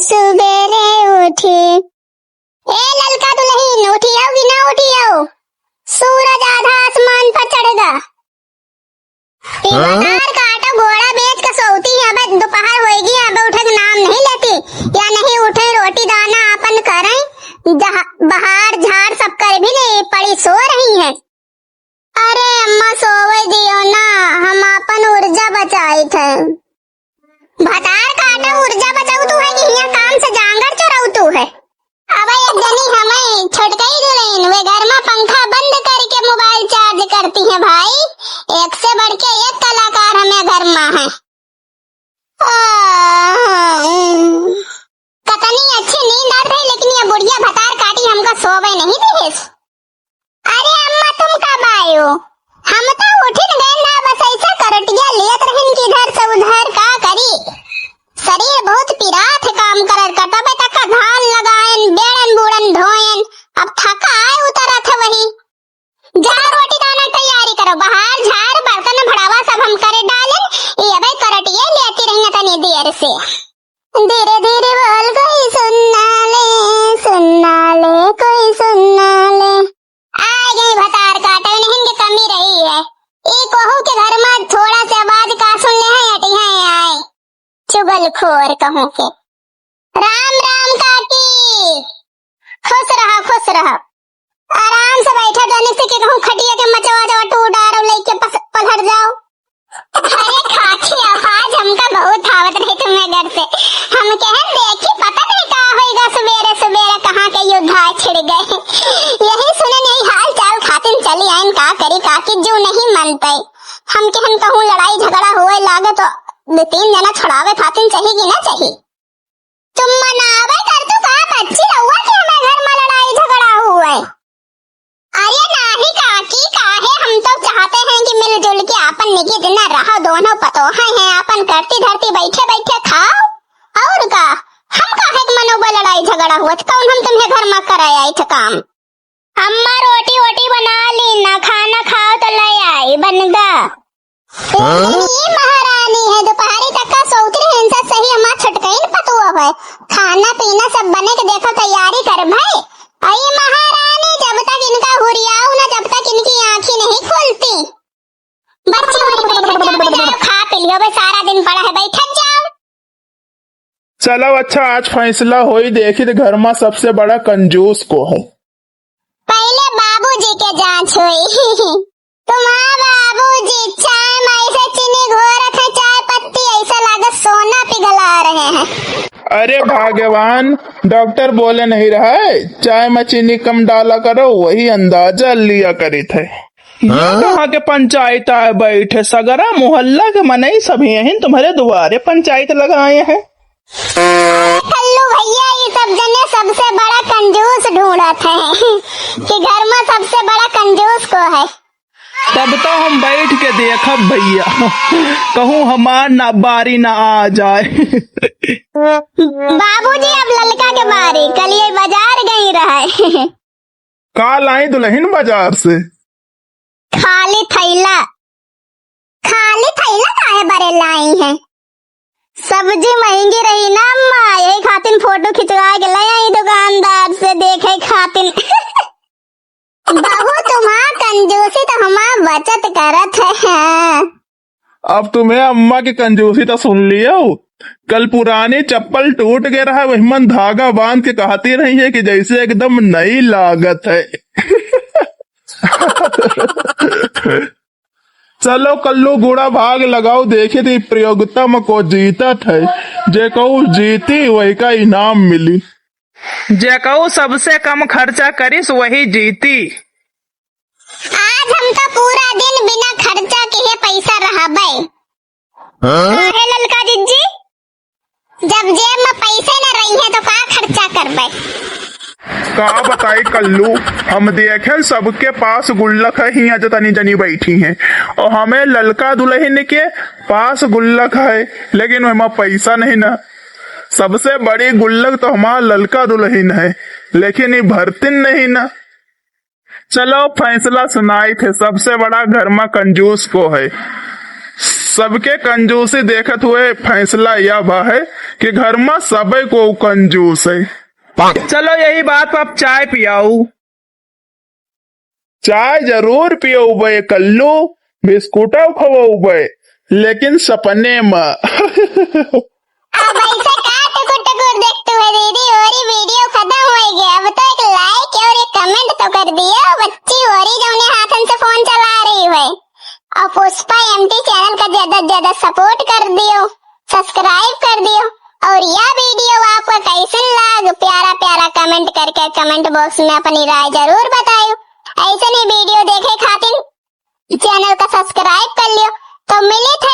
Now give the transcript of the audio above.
सुबेरे उठी। ए ललका दुल्हन उठी आओ कि ना उठी आओ? सूरज आधा आसमान पर चढ़ेगा। बाजार का आटा घोड़ा बेच के सोती है। अब दोपहर होएगी, अब उठे के नाम नहीं लेती। या नहीं उठे रोटी दाना अपन करें, बहार झाड़ सब कर भी नहीं पड़ी सो रही है। अरे अम्मा सोवे दियो ना, हम अपन ऊर्जा बचाई थे। बाजार का आटा ऊर्जा बचाऊ तू है कि यहाँ काम से जांगर चोराऊ तू है? अब एक जनी हमें छुटकई दुल्हन वे घर में पंखा बंद करके मोबाइल चार्ज करती है। भाई एक से बढ़ के एक कलाकार हमें घर में है। कतनी अच्छी नींद आ रही, लेकिन ये बुढ़िया भतार काटी हमका सोवे नहीं दी। अरे अम्मा तुम कब आयो? हम तो उठिन गए ना, बस ऐसा करटिया लेत रहन कि इधर से उधर का करी। शरीर बहुत पिरात है काम करर का, तबे तक का धान लगाएन बेड़न बूड़न धोएन। अब थका आए उतरा था वही। जा रोटी दाना तैयारी करो, बाहर झाड़ बर्तन भड़ावा सब हम करे डालें। ये भाई करटिया लेती रही तनी देर से। धीरे धीरे बोल कोई सुनना ले कोई सुनना ले। आ गई भतार काटे नहीं के कमी रही है। ई कहूँ के घर में थोड़ा से आवाज का सुन ले है अटी है आए चुगलखोर कहूँ के। राम राम काकी, खुश रहो। आराम से बैठा जाने से के कहूँ खटिया के मचवा जवा टूट डारो लेके पलट जाओ। अरे खाची आवाज हमका बहुत आवत रही तुम्हें घर से। हम कहें देखी पता नहीं क्या होएगा सवेरे सवेरे कहाँ के युद्ध छिड़ गए। यही सुने नहीं हाल चाल खातिन चली आइन का करी काकी जो नहीं मनते। हम कहूँ लड़ाई झगड़ा हुए लागे तो 2-3 जना छुड़ावे खातिन चाहिए ना चाहिए। तुम मनावे कर तो का बच्ची रहुआ कि हमें घर में लड़ाई झगड़ा हुआ है। अरे नहीं काकी काहे, हम तो चाहते हैं कि मिलजुल के आपन निकी दिन रहो, दोनों पतोहा हैं आपन करती धरती बैठे बैठे खाओ। और का हम काहे के मनोबल लड़ाई झगड़ा हुआ कौन हम तुम्हें घर में कराए आई थे काम। अम्मा रोटी वोटी बना ली ना, खाना खाओ तो ले आई बनगा। ये महारानी है, दोपहरी तक का सोती रहे इनसे सही हमार छटकई न पतुआ है। खाना पीना सब बने के देखो तैयारी कर भाई। आई महारानी जब तक इनका हुरियाऊ ना, जब तक इनकी आंखें नहीं खुलती। बच्चे खा पी लियो, बस सारा दिन पड़ा है बैठ जाओ। चलो अच्छा आज फैसला होई देखी तो घर में सबसे बड़ा कंजूस को है। पहले बाबूजी के जांच हुई। तुम्हारा बाबूजी चाय में ऐसे चीनी घोर रखे, चाय पत्ती ऐसा लागत सोना पिघला रहे हैं। अरे भगवान, डॉक्टर बोले नहीं रहा है चाय में चीनी कम डाला करो, वही अंदाजा लिया करी थे। कहाँ के पंचायत आए बैठे, सगरा मोहल्ला के मनई सभी यही तुम्हारे द्वारे पंचायत लगाए हैं। कल्लू भैया ये सब जने सबसे बड़ा कंजूस ढूंढत है कि घर में सबसे बड़ा कंजूस को है। तब तो हम बैठ के देखब भैया, कहूँ हमार ना बारी ना आ जाए। बाबूजी अब ललका के बारी, कल ये बाजार गई रहे। काल आई दुल्हन बाजार से? खाली थैला काहे बरे लाई है? सब्जी महंगी रही ना अम्मा, यही खातिन फोटो खिंचवा के ले आई दुकानदार से देखे खातिन। बहू तुम्हारा कंजूसी तो हमारा बचत करत है। अब तुम्हें अम्मा की कंजूसी तो सुन लियो। कल पुरानी चप्पल टूट गया रहा, वही मन धागा बांध के कहती रही है कि जैसे एकदम नई लागत है। चलो कल्लू गुड़ा भाग लगाओ, देखे थी प्रतियोगिता में को जीतत है। जे कहू जीती वही का इनाम मिली, जे कहू सबसे कम खर्चा करिस वही जीती। आज हम तो पूरा दिन बिना खर्चा के पैसा रहा भाई। काहे ललका जिज्जी, जब जेब में पैसे न रही है तो का खर्चा करबे? का बताई कल्लू, हम देखे सबके पास गुल्लक है, ही तनी जनी बैठी हैं और हमें ललका दुल्हन के पास गुल्लक है, लेकिन हमारा पैसा नहीं ना। सबसे बड़ी गुल्लक तो हमारा ललका दुल्हन है, लेकिन ये भरतिन नहीं ना। चलो फैसला सुनाई थे, सबसे बड़ा घर में कंजूस को है। सबके कंजूसी देखत हुए फैसला यह बा है कि घर में सबे को कंजूस है। चलो यही बात पर अब चाय पियाऊ। चाय जरूर पियो बे कल्लू, बिस्कुट खवो बे, लेकिन सपने में। अब ऐसे का टुकुर टुकुर देखते हुए दीदी, और ये वीडियो खत्म हो गया। अब तो एक लाइक और एक कमेंट तो कर दिया। बच्ची हो रही जो उन्हें हाथन से फोन चला रही है। और पुष्पा एमटी चैनल का ज्यादा से ज्यादा सपोर्ट कर दियो, सब्सक्राइब कर दियो। और यह वीडियो आपको कैसे लग, प्यारा प्यारा कमेंट करके कमेंट बॉक्स में अपनी राय जरूर बताइयो। ऐसे नहीं वीडियो देखे खातिर चैनल का सब्सक्राइब कर लियो। तो मिले थे